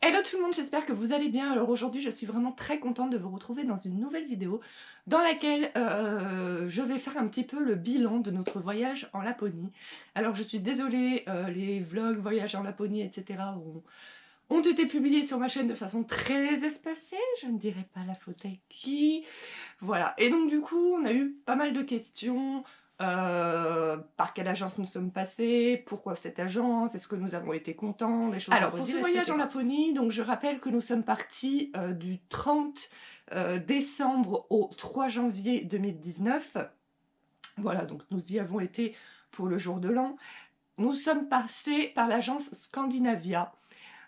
Hello tout le monde, j'espère que vous allez bien. Alors aujourd'hui, je suis vraiment très contente de vous retrouver dans une nouvelle vidéo dans laquelle je vais faire un petit peu le bilan de notre voyage en Laponie. Alors je suis désolée, les vlogs, voyages en Laponie, etc. ont été publiés sur ma chaîne de façon très espacée, je ne dirai pas la faute à qui. Voilà, et donc du coup, on a eu pas mal de questions. Par quelle agence nous sommes passés, pourquoi cette agence, est-ce que nous avons été contents, des choses à Alors, pour ce redire, voyage en etc. Laponie, donc je rappelle que nous sommes partis du 30 décembre au 3 janvier 2019. Voilà, donc nous y avons été pour le jour de l'an. Nous sommes passés par l'agence Scandinavia.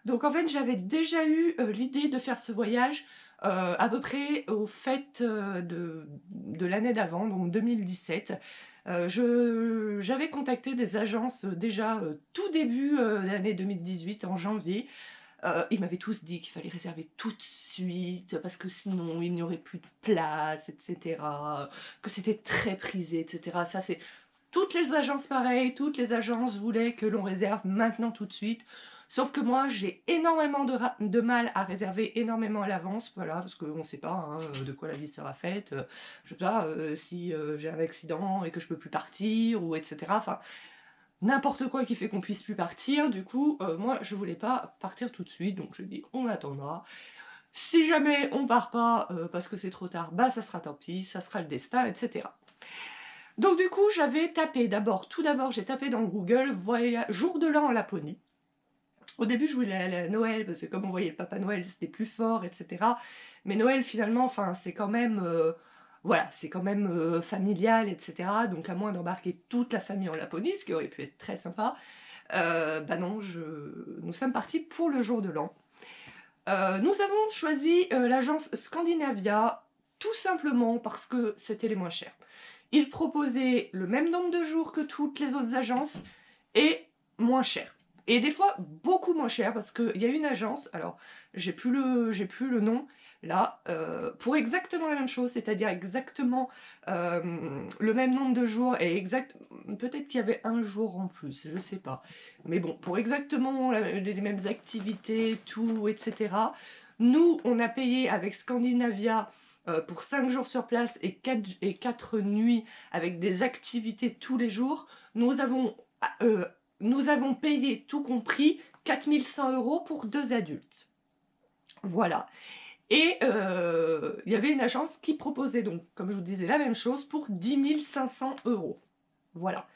Donc en fait, j'avais déjà eu l'idée de faire ce voyage à peu près aux fêtes de l'année d'avant, donc 2017. J'avais contacté des agences déjà tout début de l'année 2018, en janvier. Ils m'avaient tous dit qu'il fallait réserver tout de suite parce que sinon il n'y aurait plus de place, etc. Que c'était très prisé, etc. Ça, c'est toutes les agences pareilles, toutes les agences voulaient que l'on réserve maintenant tout de suite. Sauf que moi, j'ai énormément de mal à réserver énormément à l'avance, voilà, parce qu'on ne sait pas hein, de quoi la vie sera faite. Je sais pas si j'ai un accident et que je peux plus partir, ou etc. Enfin, n'importe quoi qui fait qu'on puisse plus partir. Du coup, moi, je voulais pas partir tout de suite, donc je dis on attendra. Si jamais on part pas parce que c'est trop tard, bah ça sera tant pis, ça sera le destin, etc. Donc du coup, j'avais tapé tout d'abord, j'ai tapé dans Google jour de l'an en Laponie. Au début, je voulais aller à Noël, parce que comme on voyait le Papa Noël, c'était plus fort, etc. Mais Noël, finalement, enfin, c'est quand même, voilà, c'est quand même familial, etc. Donc à moins d'embarquer toute la famille en Laponie, ce qui aurait pu être très sympa, bah non, nous sommes partis pour le jour de l'an. Nous avons choisi l'agence Scandinavia, tout simplement parce que c'était les moins chers. Ils proposaient le même nombre de jours que toutes les autres agences et moins cher. Et des fois beaucoup moins cher parce qu'il y a une agence, alors j'ai plus le nom là, pour exactement la même chose, c'est-à-dire exactement le même nombre de jours et peut-être qu'il y avait un jour en plus, je sais pas. Mais bon, pour exactement les mêmes activités, tout, etc. Nous, on a payé avec Scandinavia pour 5 jours sur place et 4 nuits avec des activités tous les jours. Euh, nous avons payé tout compris 4100 € pour 2 adultes. Voilà. Et il y avait une agence qui proposait donc, comme je vous disais, la même chose pour 10 500 €. Voilà.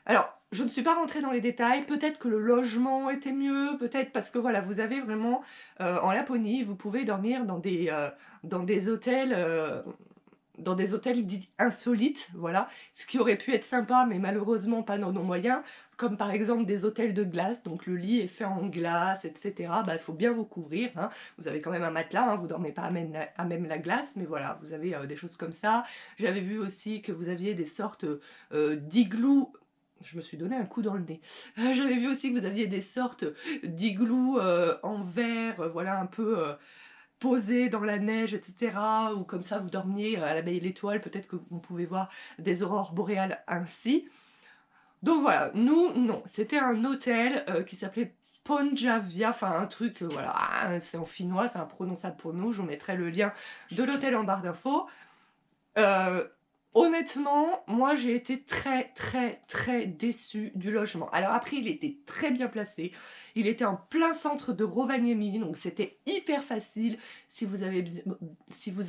Alors, je ne suis pas rentrée dans les détails, peut-être que le logement était mieux, peut-être parce que voilà, vous avez vraiment, en Laponie, vous pouvez dormir dans des hôtels, dits insolites, voilà, ce qui aurait pu être sympa, mais malheureusement pas dans nos moyens, comme par exemple des hôtels de glace, donc le lit est fait en glace, etc. Bah, il faut bien vous couvrir, hein. Vous avez quand même un matelas, hein, vous dormez pas à même la glace, mais voilà, vous avez des choses comme ça. J'avais vu aussi que vous aviez des sortes d'igloo. Je me suis donné un coup dans le nez. J'avais vu aussi que vous aviez des sortes d'igloo en verre, voilà, un peu posé dans la neige, etc. Ou comme ça, vous dormiez à la baie de l'Étoile, peut-être que vous pouvez voir des aurores boréales ainsi. Donc voilà, nous, non. C'était un hôtel qui s'appelait Ponjavia, enfin un truc, voilà, c'est en finnois, c'est imprononçable pour nous. Je vous mettrai le lien de l'hôtel en barre d'infos. Euh, Honnêtement, moi j'ai été très très très déçue du logement. Alors après, il était très bien placé. Il était en plein centre de Rovaniemi, donc c'était hyper facile si vous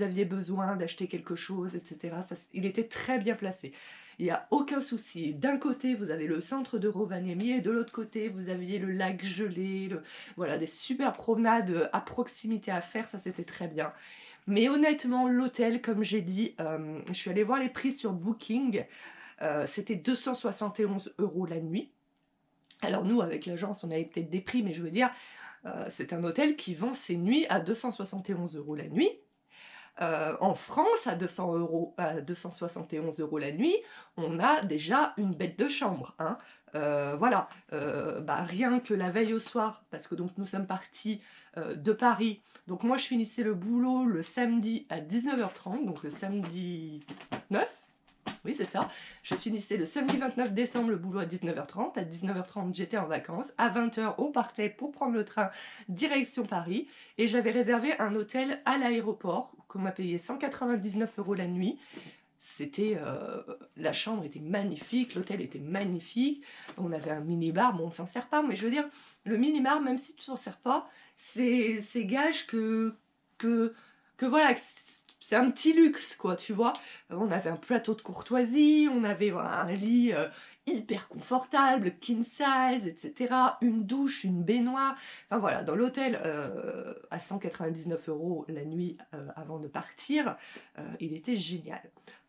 aviez besoin d'acheter quelque chose, etc. Il était très bien placé. Il n'y a aucun souci. D'un côté, vous avez le centre de Rovaniemi et de l'autre côté, vous aviez le lac gelé, voilà, des super promenades à proximité à faire, ça c'était très bien. Mais honnêtement, l'hôtel, comme j'ai dit, je suis allée voir les prix sur Booking, c'était 271 € la nuit. Alors nous, avec l'agence, on avait peut-être des prix, mais je veux dire, c'est un hôtel qui vend ses nuits à 271 € la nuit. En France, à 271 € la nuit, on a déjà une bête de chambre, hein. Voilà, bah, rien que la veille au soir, parce que donc nous sommes partis de Paris. Donc moi, je finissais le boulot le samedi à 19h30, donc le samedi 9. Oui, c'est ça. Je finissais le samedi 29 décembre le boulot à 19h30. À 19h30, j'étais en vacances. À 20h, on partait pour prendre le train direction Paris. Et j'avais réservé un hôtel à l'aéroport qu'on m'a payé 199 € la nuit. C'était la chambre était magnifique, l'hôtel était magnifique. On avait un mini-bar, bon, on s'en sert pas, mais je veux dire, le mini-bar, même si tu t'en sers pas, c'est gage que, que voilà, que c'est un petit luxe, quoi, tu vois. On avait un plateau de courtoisie, on avait voilà, un lit hyper confortable, king size, etc. Une douche, une baignoire. Enfin voilà, dans l'hôtel à 199 € la nuit avant de partir, il était génial.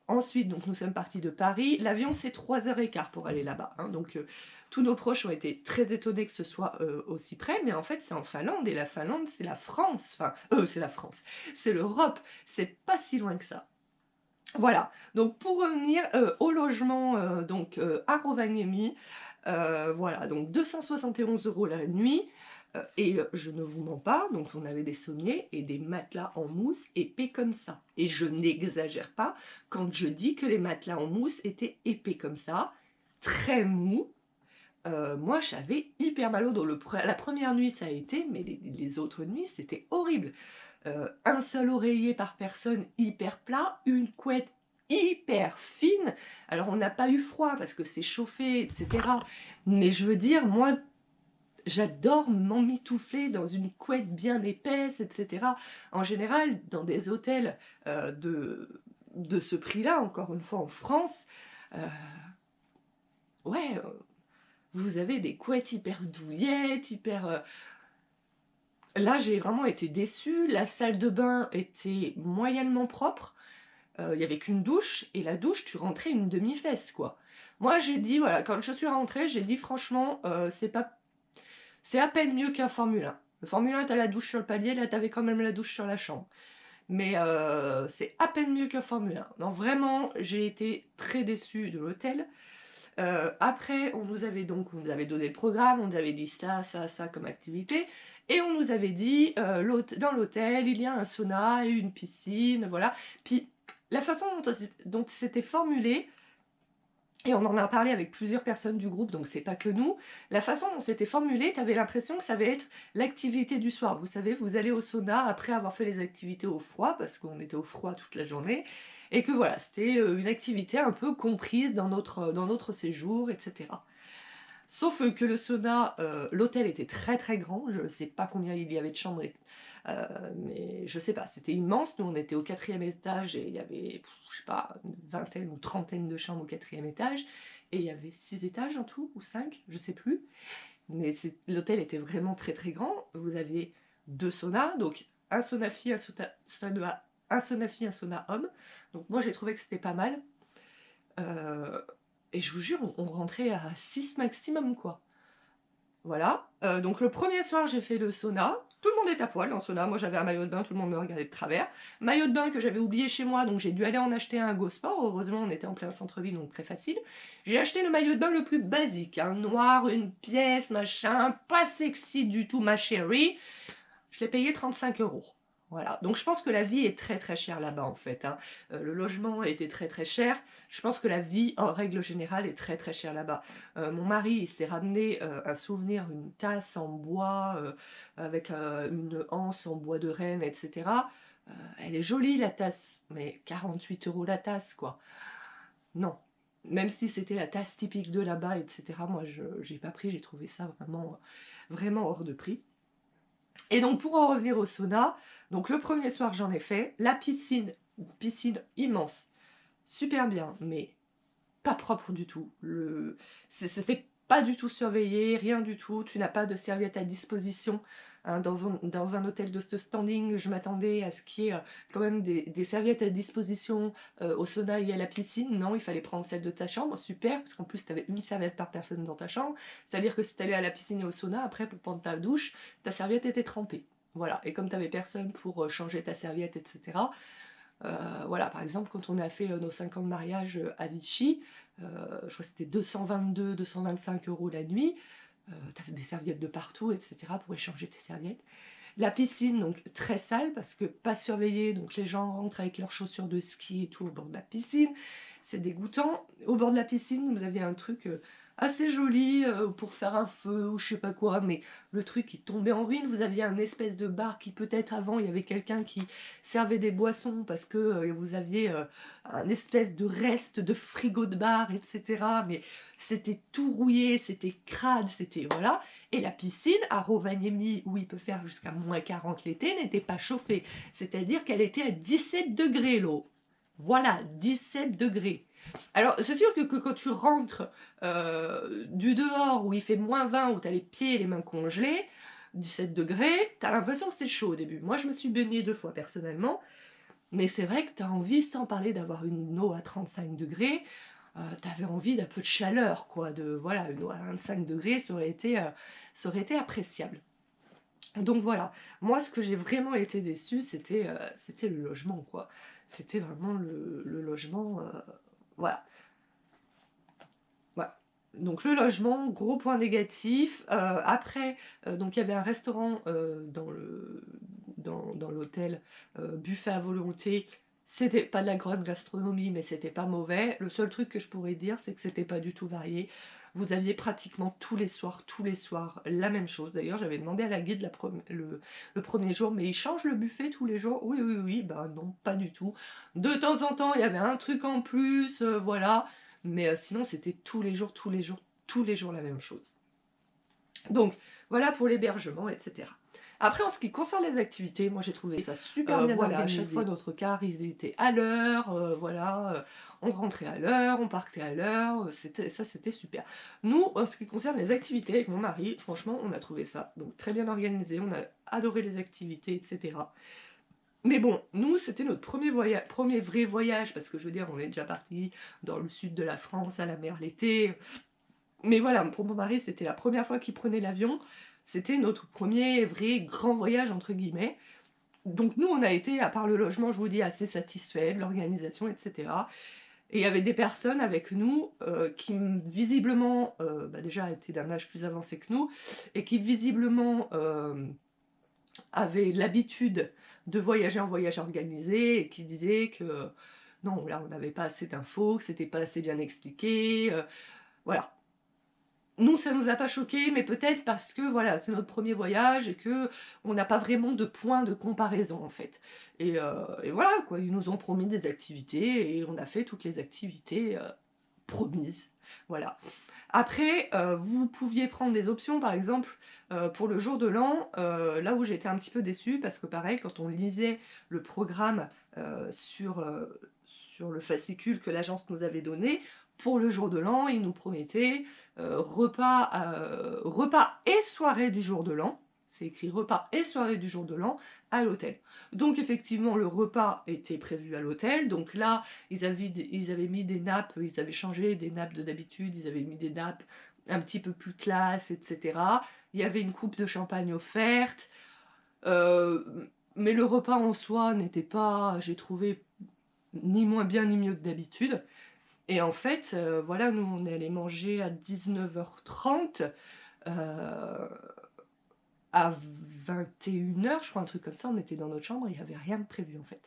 Ensuite, donc, nous sommes partis de Paris. L'avion, c'est 3h15 pour aller là-bas. Hein. Donc, tous nos proches ont été très étonnés que ce soit aussi près. Mais en fait, c'est en Finlande. Et la Finlande, c'est la France. Enfin, c'est la France. C'est l'Europe. C'est pas si loin que ça. Voilà. Donc, pour revenir au logement à Rovaniemi, voilà. Donc, 271 € la nuit. Et je ne vous mens pas, donc on avait des sommiers et des matelas en mousse épais comme ça. Et je n'exagère pas quand je dis que les matelas en mousse étaient épais comme ça, très mous. Moi, j'avais hyper mal au dos. La première nuit, ça a été, mais les autres nuits, c'était horrible. Un seul oreiller par personne, hyper plat, une couette hyper fine. Alors, on n'a pas eu froid parce que c'est chauffé, etc. Mais je veux dire, moi, j'adore m'emmitoufler dans une couette bien épaisse, etc. En général, dans des hôtels de ce prix-là, encore une fois en France, euh, ouais, vous avez des couettes hyper douillettes, hyper... Là, j'ai vraiment été déçue. La salle de bain était moyennement propre. Il n'y avait qu'une douche, et la douche, tu rentrais une demi-fesse, quoi. Moi, j'ai dit, voilà, quand je suis rentrée, j'ai dit, franchement, c'est à peine mieux qu'un Formule 1. Le Formule 1, t'as la douche sur le palier, là, t'avais quand même la douche sur la chambre. Mais c'est à peine mieux qu'un Formule 1. Non, vraiment, j'ai été très déçue de l'hôtel. Après, on nous avait donné le programme, on nous avait dit ça, ça, ça comme activité. Et on nous avait dit, dans l'hôtel, il y a un sauna et une piscine, voilà. Puis, la façon dont c'était formulé, et on en a parlé avec plusieurs personnes du groupe, donc c'est pas que nous. La façon dont c'était formulé, t'avais l'impression que ça allait être l'activité du soir. Vous savez, vous allez au sauna après avoir fait les activités au froid, parce qu'on était au froid toute la journée, et que voilà, c'était une activité un peu comprise dans notre séjour, etc. Sauf que le sauna, l'hôtel était très très grand, je ne sais pas combien il y avait de chambres, mais je sais pas, c'était immense. Nous on était au 4e étage et il y avait, je sais pas, une vingtaine ou trentaine de chambres au 4e étage, et il y avait 6 étages en tout, ou 5, je sais plus. Mais l'hôtel était vraiment très très grand. Vous aviez 2 saunas, donc un sauna fille, un sauna fille, un sauna homme. Donc moi j'ai trouvé que c'était pas mal. Et je vous jure, on rentrait à 6 maximum, quoi. Voilà. Donc le premier soir, j'ai fait le sauna. Tout le monde est à poil dans le sauna. Moi, j'avais un maillot de bain, tout le monde me regardait de travers. Maillot de bain que j'avais oublié chez moi, donc j'ai dû aller en acheter un à Go Sport. Heureusement, on était en plein centre-ville, donc très facile. J'ai acheté le maillot de bain le plus basique, un noir, une pièce, machin, pas sexy du tout, ma chérie. Je l'ai payé 35 €. Voilà, donc je pense que la vie est très très chère là-bas en fait. Hein. Le logement était très très cher. Je pense que la vie en règle générale est très très chère là-bas. Mon mari il s'est ramené un souvenir, une tasse en bois avec une anse en bois de renne, etc. Elle est jolie la tasse, mais 48 € la tasse quoi. Non, même si c'était la tasse typique de là-bas, etc. Moi je n'ai pas pris, j'ai trouvé ça vraiment vraiment hors de prix. Et donc pour en revenir au sauna, donc le premier soir j'en ai fait, la piscine immense, super bien, mais pas propre du tout. C'était pas du tout surveillé, rien du tout, tu n'as pas de serviette à disposition. Hein, dans un hôtel de ce standing, je m'attendais à ce qu'il y ait quand même des serviettes à disposition au sauna et à la piscine. Non, il fallait prendre celle de ta chambre, super, parce qu'en plus tu avais une serviette par personne dans ta chambre. C'est-à-dire que si tu allais à la piscine et au sauna, après pour prendre ta douche, ta serviette était trempée. Voilà, et comme tu n'avais personne pour changer ta serviette, etc., voilà, par exemple, quand on a fait nos 5 ans de mariage à Vichy, je crois que c'était 222, 225 € la nuit, t'avais des serviettes de partout, etc. pour échanger tes serviettes. La piscine, donc très sale parce que pas surveillée, donc les gens rentrent avec leurs chaussures de ski et tout au bord de la piscine. C'est dégoûtant. Au bord de la piscine, vous aviez un truc assez joli pour faire un feu ou je sais pas quoi, mais le truc il tombait en ruine. Vous aviez un espèce de bar qui peut-être avant, il y avait quelqu'un qui servait des boissons parce que vous aviez un espèce de reste de frigo de bar, etc. Mais c'était tout rouillé, c'était crade, c'était voilà. Et la piscine à Rovaniemi, où il peut faire jusqu'à -40 l'été, n'était pas chauffée. C'est-à-dire qu'elle était à 17 degrés l'eau. Voilà, 17 degrés. Alors, c'est sûr que quand tu rentres du dehors où il fait -20, où tu as les pieds et les mains congelés, 17 degrés, tu as l'impression que c'est chaud au début. Moi, je me suis baignée 2 fois personnellement, mais c'est vrai que tu as envie, sans parler d'avoir une eau à 35 degrés, tu avais envie d'un peu de chaleur, quoi. Voilà, une eau à 25 degrés, ça aurait été appréciable. Donc voilà, moi ce que j'ai vraiment été déçue, c'était le logement, quoi. C'était vraiment le logement, voilà. Voilà. Donc le logement, gros point négatif. Après, donc il y avait un restaurant dans l'hôtel, buffet à volonté. C'était pas de la grande gastronomie, mais c'était pas mauvais. Le seul truc que je pourrais dire, c'est que c'était pas du tout varié. Vous aviez pratiquement tous les soirs, la même chose. D'ailleurs, j'avais demandé à la guide le premier jour, mais ils changent le buffet tous les jours? Oui, oui, oui, bah non, pas du tout. De temps en temps, il y avait un truc en plus, voilà. Mais sinon, c'était tous les jours la même chose. Donc, voilà pour l'hébergement, etc. Après, en ce qui concerne les activités, moi j'ai trouvé ça super bien Voilà, à organisé. chaque fois, notre car, ils étaient à l'heure, voilà, on rentrait à l'heure, on partait à l'heure, c'était super. Nous, en ce qui concerne les activités avec mon mari, franchement, on a trouvé ça donc très bien organisé, on a adoré les activités, etc. Mais bon, nous, c'était notre premier vrai voyage, parce que je veux dire, on est déjà parti dans le sud de la France, à la mer l'été. Mais voilà, pour mon mari, c'était la première fois qu'il prenait l'avion. C'était notre premier vrai grand voyage, entre guillemets. Donc nous, on a été, à part le logement, je vous dis, assez satisfaits de l'organisation, etc. Et il y avait des personnes avec nous qui visiblement, déjà étaient d'un âge plus avancé que nous, et qui visiblement avaient l'habitude de voyager en voyage organisé, et qui disaient que non, là, on n'avait pas assez d'infos, que c'était pas assez bien expliqué, voilà. Nous, ça nous a pas choqué, mais peut-être parce que voilà, c'est notre premier voyage et que on n'a pas vraiment de point de comparaison en fait. Et voilà quoi, ils nous ont promis des activités et on a fait toutes les activités promises. Voilà. Après, vous pouviez prendre des options, par exemple, pour le jour de l'an, là où j'étais un petit peu déçue, parce que pareil, quand on lisait le programme sur le fascicule que l'agence nous avait donné, pour le jour de l'an, ils nous promettaient repas et soirée du jour de l'an. C'est écrit repas et soirée du jour de l'an à l'hôtel. Donc effectivement, le repas était prévu à l'hôtel. Donc là, ils avaient mis des nappes, ils avaient changé des nappes de d'habitude, ils avaient mis des nappes un petit peu plus classe, etc. Il y avait une coupe de champagne offerte. Euh, mais le repas en soi n'était pas, j'ai trouvé, ni moins bien ni mieux que d'habitude. Et en fait, voilà, nous on est allé manger à 19h30. À 21h, je crois, un truc comme ça, on était dans notre chambre, il n'y avait rien de prévu en fait.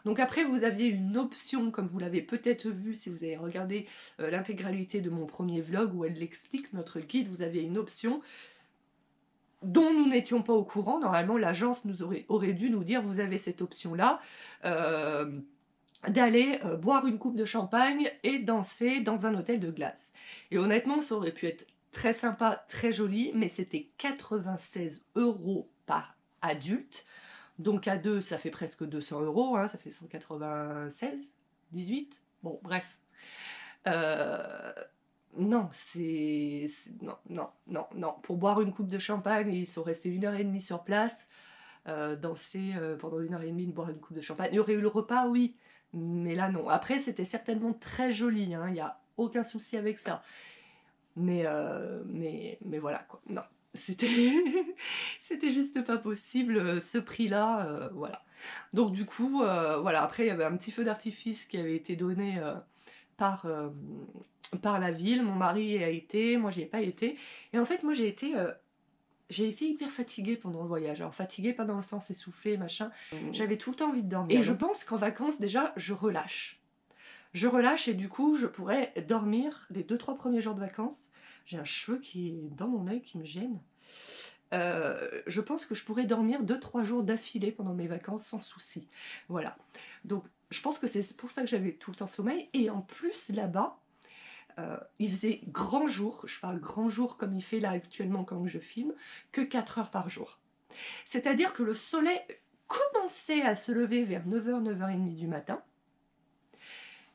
Donc après, vous aviez une option, comme vous l'avez peut-être vu si vous avez regardé l'intégralité de mon premier vlog où elle l'explique, notre guide, vous aviez une option dont nous n'étions pas au courant. Normalement, l'agence aurait dû nous dire, vous avez cette option-là, d'aller boire une coupe de champagne et danser dans un hôtel de glace. Et honnêtement, ça aurait pu être très sympa, très joli, mais c'était 96 € par adulte. Donc à deux, ça fait presque 200 €, hein, ça fait 196, 18. Bon, bref. Euh, non, non, non, non, non. Pour boire une coupe de champagne, ils sont restés 1h30 sur place, danser pendant 1h30, boire une coupe de champagne. Il y aurait eu le repas, oui, mais là non. Après, c'était certainement très joli, hein, il n'y a aucun souci avec ça. Mais voilà quoi. Non, c'était c'était juste pas possible ce prix-là, voilà. Donc du coup, voilà. Après, il y avait un petit feu d'artifice qui avait été donné par par la ville. Mon mari y a été, moi j'y ai pas été. Et en fait, moi j'ai été j'ai été hyper fatiguée pendant le voyage. Alors fatiguée pas dans le sens essoufflée, machin. J'avais tout le temps envie de dormir. Et je pense qu'en vacances, déjà, je relâche. Je relâche et du coup, je pourrais dormir les 2-3 premiers jours de vacances. J'ai un cheveu qui est dans mon œil qui me gêne. Je pense que je pourrais dormir 2-3 jours d'affilée pendant mes vacances sans souci. Voilà. Donc, je pense que c'est pour ça que j'avais tout le temps sommeil. Et en plus, là-bas, il faisait grand jour, je parle grand jour comme il fait là actuellement quand je filme, que 4 heures par jour. C'est-à-dire que le soleil commençait à se lever vers 9h, 9h30 du matin.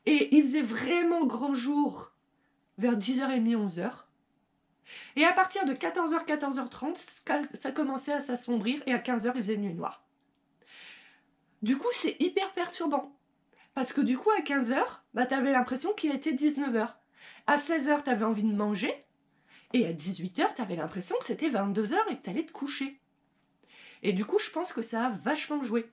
Et il faisait vraiment grand jour vers 10h30, 11h. Et à partir de 14h, 14h30, ça commençait à s'assombrir et à 15h, il faisait nuit noire. Du coup, c'est hyper perturbant. Parce que du coup, à 15h, bah, t'avais l'impression qu'il était 19h. À 16h, t'avais envie de manger. Et à 18h, t'avais l'impression que c'était 22h et que t'allais te coucher. Et du coup, je pense que ça a vachement joué.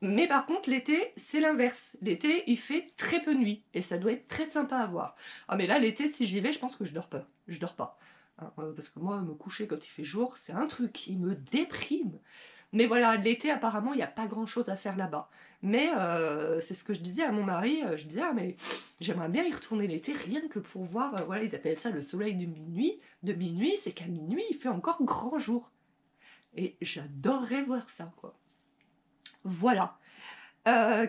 Mais par contre, l'été, c'est l'inverse. L'été, il fait très peu nuit. Et ça doit être très sympa à voir. Ah mais là, l'été, si j'y vais, je pense que je dors pas. Je dors pas. Hein, parce que moi, me coucher quand il fait jour, c'est un truc qui me déprime. Mais voilà, l'été, apparemment, il n'y a pas grand-chose à faire là-bas. Mais c'est ce que je disais à mon mari. Je disais, ah mais j'aimerais bien y retourner l'été, rien que pour voir, voilà, ils appellent ça le soleil de minuit. De minuit, c'est qu'à minuit, il fait encore grand jour. Et j'adorerais voir ça, quoi. Voilà.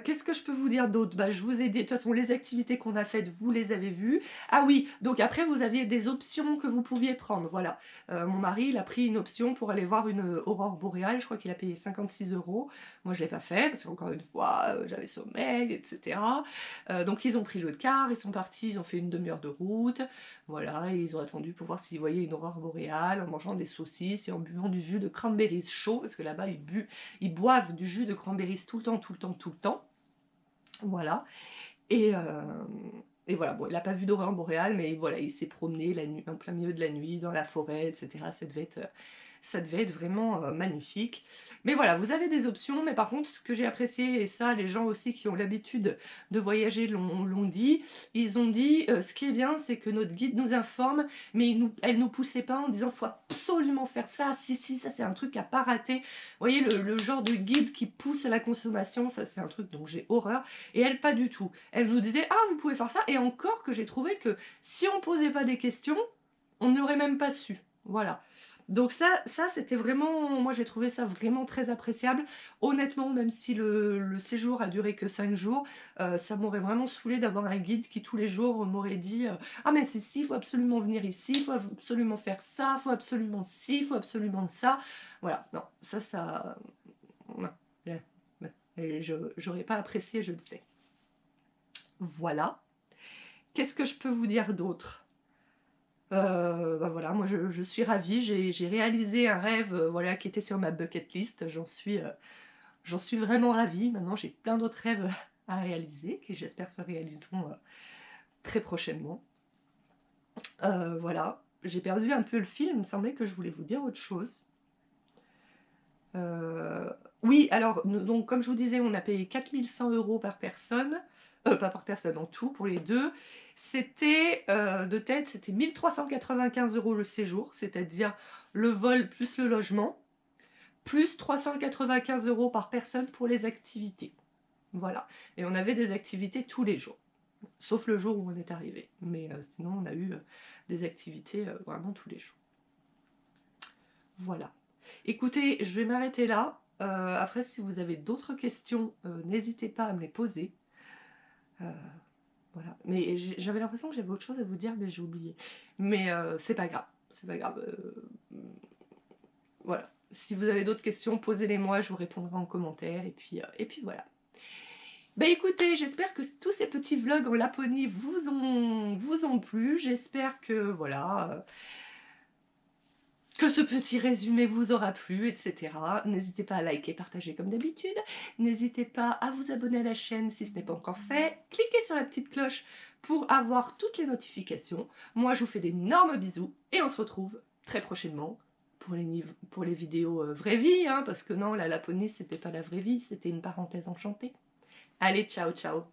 Qu'est-ce que je peux vous dire d'autre? Bah, je vous ai dit, de toute façon, les activités qu'on a faites, vous les avez vues. Ah oui, donc après, vous aviez des options que vous pouviez prendre, voilà. Mon mari, il a pris une option pour aller voir une aurore boréale, je crois qu'il a payé 56 €. Moi, je l'ai pas fait, parce qu'encore une fois, j'avais sommeil, etc. Donc, ils ont pris le car, ils sont partis, ils ont fait une demi-heure de route, voilà, et ils ont attendu pour voir s'ils voyaient une aurore boréale, en mangeant des saucisses et en buvant du jus de cranberries chaud, parce que là-bas, ils boivent du jus de cranberries tout le temps, tout le temps, tout le temps. Voilà. Et, euh, et voilà, bon, il n'a pas vu d'aurore boréale, mais voilà, il s'est promené la nuit, en plein milieu de la nuit, dans la forêt, etc. Ça devait être vraiment magnifique. Mais voilà, vous avez des options, mais par contre, ce que j'ai apprécié, et ça, les gens aussi qui ont l'habitude de voyager l'ont dit, ils ont dit, ce qui est bien, c'est que notre guide nous informe, mais elle nous poussait pas en disant, faut absolument faire ça, si, ça c'est un truc à pas rater. Vous voyez, le genre de guide qui pousse à la consommation, ça c'est un truc dont j'ai horreur, et elle pas du tout. Elle nous disait, ah, vous pouvez faire ça, et encore que j'ai trouvé que si on posait pas des questions, on n'aurait même pas su. Voilà. Donc ça c'était vraiment, moi j'ai trouvé ça vraiment très appréciable. Honnêtement, même si le séjour a duré que 5 jours, ça m'aurait vraiment saoulé d'avoir un guide qui tous les jours m'aurait dit ah mais c'est si, il faut absolument venir ici, il faut absolument faire ça, il faut absolument ci, il faut absolument ça. Voilà, non, non. Et j'aurais pas apprécié, je le sais. Voilà. Qu'est-ce que je peux vous dire d'autre? Bah voilà, moi je suis ravie, j'ai réalisé un rêve voilà, qui était sur ma bucket list, j'en suis vraiment ravie. Maintenant j'ai plein d'autres rêves à réaliser, qui j'espère se réaliseront très prochainement. Voilà, j'ai perdu un peu le fil, il me semblait que je voulais vous dire autre chose. Oui, alors, donc, comme je vous disais, on a payé 4100 € par personne, pas par personne, en tout, pour les deux. C'était, de tête, c'était 1395 € le séjour, c'est-à-dire le vol plus le logement, plus 395 € par personne pour les activités. Voilà. Et on avait des activités tous les jours, sauf le jour où on est arrivé. Mais sinon, on a eu des activités vraiment tous les jours. Voilà. Écoutez, je vais m'arrêter là. Après, si vous avez d'autres questions, n'hésitez pas à me les poser. Voilà. Mais j'avais l'impression que j'avais autre chose à vous dire, mais j'ai oublié. Mais c'est pas grave. C'est pas grave. Voilà. Si vous avez d'autres questions, posez-les moi, je vous répondrai en commentaire. Et puis voilà. Bah écoutez, j'espère que tous ces petits vlogs en Laponie vous ont plu. J'espère que voilà. Que ce petit résumé vous aura plu, etc. N'hésitez pas à liker, partager comme d'habitude. N'hésitez pas à vous abonner à la chaîne si ce n'est pas encore fait. Cliquez sur la petite cloche pour avoir toutes les notifications. Moi, je vous fais d'énormes bisous et on se retrouve très prochainement pour les vidéos vraie vie, hein, parce que non, la Laponie, c'était pas la vraie vie, c'était une parenthèse enchantée. Allez, ciao, ciao!